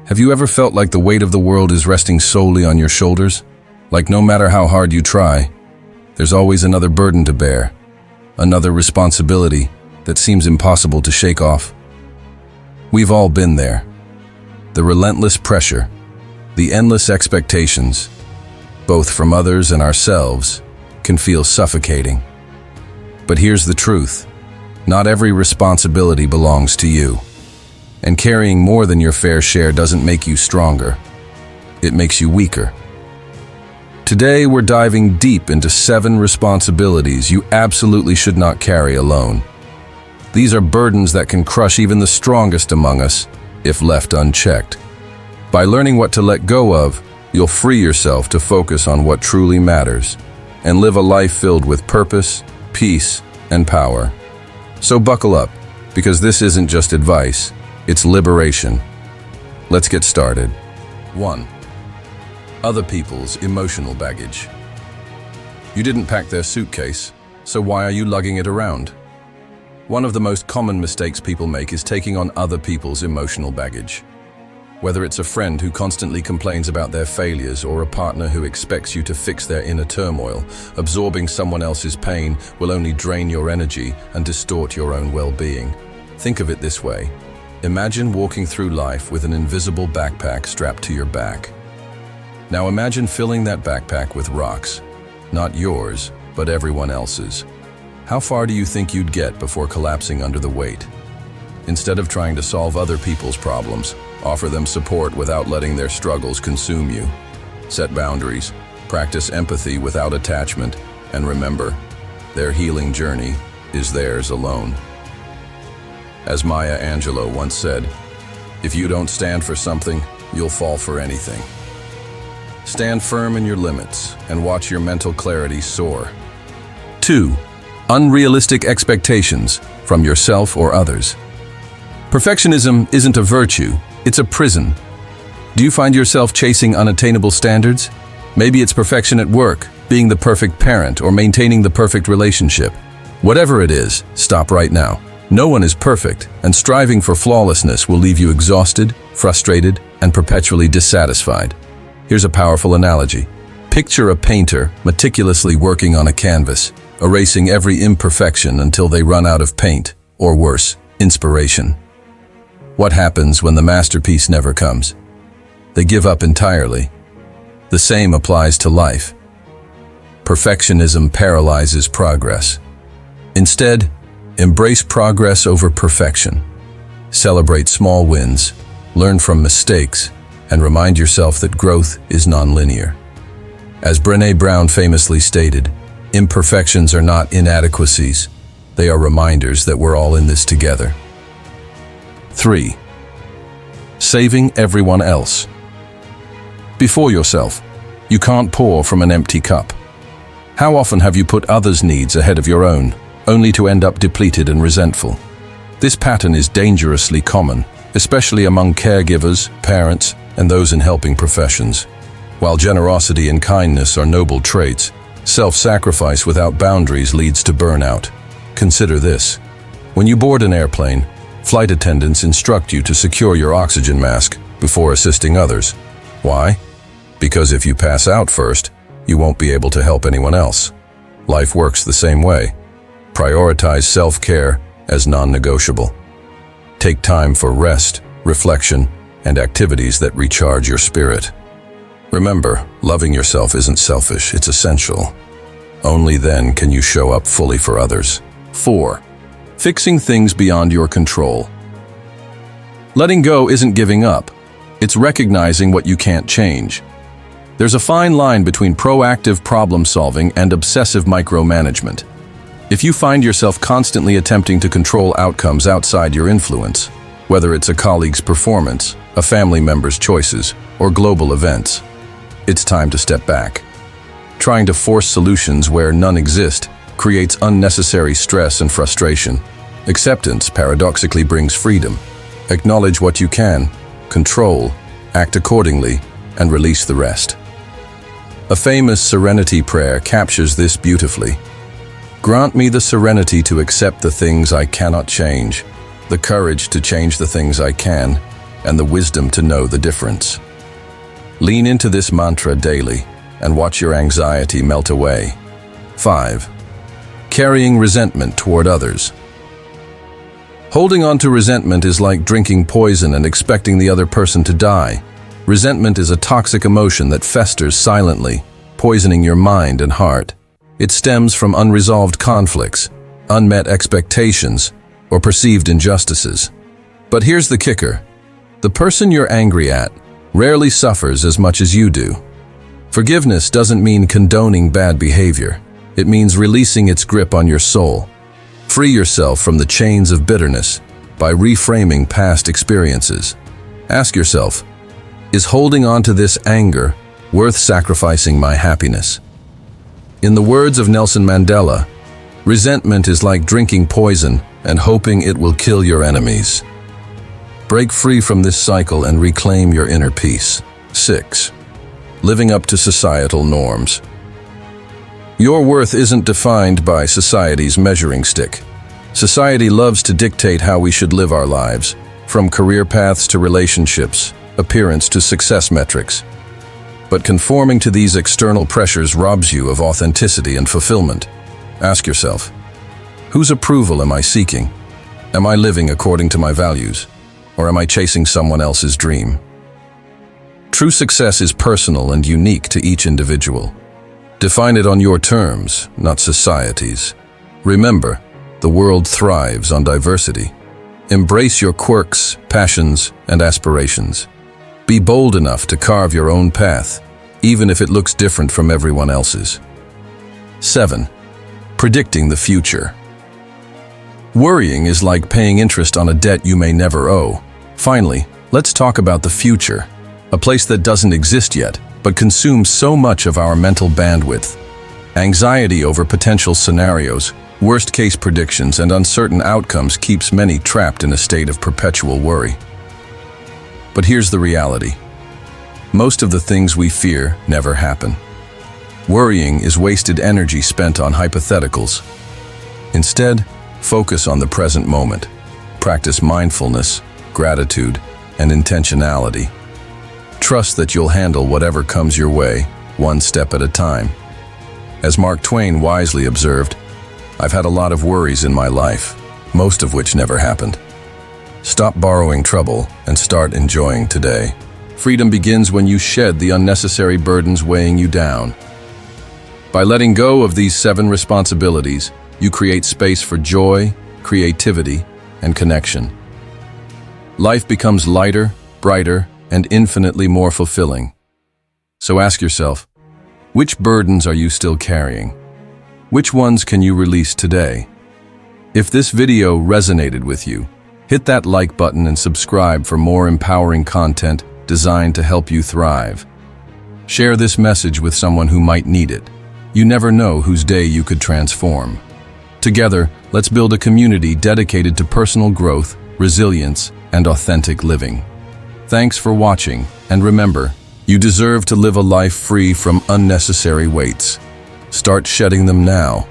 Have you ever felt like the weight of the world is resting solely on your shoulders? Like no matter how hard you try, there's always another burden to bear, another responsibility that seems impossible to shake off. We've all been there. The relentless pressure, the endless expectations, both from others and ourselves, can feel suffocating. But here's the truth. Not every responsibility belongs to you. And carrying more than your fair share doesn't make you stronger. It makes you weaker. Today, we're diving deep into 7 responsibilities you absolutely should not carry alone. These are burdens that can crush even the strongest among us if left unchecked. By learning what to let go of, you'll free yourself to focus on what truly matters and live a life filled with purpose, peace, and power. So buckle up, because this isn't just advice, it's liberation. Let's get started. 1. Other people's emotional baggage. You didn't pack their suitcase, so why are you lugging it around? One of the most common mistakes people make is taking on other people's emotional baggage. Whether it's a friend who constantly complains about their failures or a partner who expects you to fix their inner turmoil, absorbing someone else's pain will only drain your energy and distort your own well-being. Think of it this way. Imagine walking through life with an invisible backpack strapped to your back. Now imagine filling that backpack with rocks, not yours, but everyone else's. How far do you think you'd get before collapsing under the weight? Instead of trying to solve other people's problems, offer them support without letting their struggles consume you. Set boundaries, practice empathy without attachment, and remember, their healing journey is theirs alone. As Maya Angelou once said, if you don't stand for something, you'll fall for anything. Stand firm in your limits and watch your mental clarity soar. 2. Unrealistic expectations from yourself or others. Perfectionism isn't a virtue, it's a prison. Do you find yourself chasing unattainable standards? Maybe it's perfection at work, being the perfect parent, or maintaining the perfect relationship. Whatever it is, stop right now. No one is perfect, and striving for flawlessness will leave you exhausted, frustrated, and perpetually dissatisfied. Here's a powerful analogy. Picture a painter meticulously working on a canvas, erasing every imperfection until they run out of paint, or worse, inspiration. What happens when the masterpiece never comes? They give up entirely. The same applies to life. Perfectionism paralyzes progress. Instead, embrace progress over perfection. Celebrate small wins, learn from mistakes, and remind yourself that growth is nonlinear. As Brené Brown famously stated, imperfections are not inadequacies. They are reminders that we're all in this together. 3. Saving everyone else. Before yourself, you can't pour from an empty cup. How often have you put others' needs ahead of your own, only to end up depleted and resentful? This pattern is dangerously common, especially among caregivers, parents, and those in helping professions. While generosity and kindness are noble traits, self-sacrifice without boundaries leads to burnout. Consider this. When you board an airplane, flight attendants instruct you to secure your oxygen mask before assisting others. Why? Because if you pass out first, you won't be able to help anyone else. Life works the same way. Prioritize self-care as non-negotiable. Take time for rest, reflection, and activities that recharge your spirit. Remember, loving yourself isn't selfish, it's essential. Only then can you show up fully for others. 4. Fixing things beyond your control. Letting go isn't giving up. It's recognizing what you can't change. There's a fine line between proactive problem-solving and obsessive micromanagement. If you find yourself constantly attempting to control outcomes outside your influence, whether it's a colleague's performance, a family member's choices, or global events, it's time to step back. Trying to force solutions where none exist creates unnecessary stress and frustration. Acceptance paradoxically brings freedom. Acknowledge what you can, control, act accordingly, and release the rest. A famous serenity prayer captures this beautifully. Grant me the serenity to accept the things I cannot change, the courage to change the things I can, and the wisdom to know the difference. Lean into this mantra daily and watch your anxiety melt away. 5. Carrying resentment toward others. Holding on to resentment is like drinking poison and expecting the other person to die. Resentment is a toxic emotion that festers silently, poisoning your mind and heart. It stems from unresolved conflicts, unmet expectations, or perceived injustices. But here's the kicker. The person you're angry at rarely suffers as much as you do. Forgiveness doesn't mean condoning bad behavior. It means releasing its grip on your soul. Free yourself from the chains of bitterness by reframing past experiences. Ask yourself, is holding on to this anger worth sacrificing my happiness? In the words of Nelson Mandela, resentment is like drinking poison and hoping it will kill your enemies. Break free from this cycle and reclaim your inner peace. 6. Living up to societal norms. Your worth isn't defined by society's measuring stick. Society loves to dictate how we should live our lives, from career paths to relationships, appearance to success metrics. But conforming to these external pressures robs you of authenticity and fulfillment. Ask yourself, whose approval am I seeking? Am I living according to my values? Or am I chasing someone else's dream? True success is personal and unique to each individual. Define it on your terms, not society's. Remember, the world thrives on diversity. Embrace your quirks, passions, and aspirations. Be bold enough to carve your own path, even if it looks different from everyone else's. 7. Predicting the future. Worrying is like paying interest on a debt you may never owe. Finally, let's talk about the future, a place that doesn't exist yet, but consumes so much of our mental bandwidth. Anxiety over potential scenarios, worst-case predictions, and uncertain outcomes keeps many trapped in a state of perpetual worry. But here's the reality. Most of the things we fear never happen. Worrying is wasted energy spent on hypotheticals. Instead, focus on the present moment. Practice mindfulness, gratitude, and intentionality. Trust that you'll handle whatever comes your way, one step at a time. As Mark Twain wisely observed, I've had a lot of worries in my life, most of which never happened. Stop borrowing trouble and start enjoying today. Freedom begins when you shed the unnecessary burdens weighing you down. By letting go of these 7 responsibilities, you create space for joy, creativity, and connection. Life becomes lighter, brighter, and infinitely more fulfilling. So ask yourself, which burdens are you still carrying? Which ones can you release today? If this video resonated with you, hit that like button and subscribe for more empowering content designed to help you thrive. Share this message with someone who might need it. You never know whose day you could transform. Together, let's build a community dedicated to personal growth, resilience, and authentic living. Thanks for watching, and remember, you deserve to live a life free from unnecessary weights. Start shedding them now.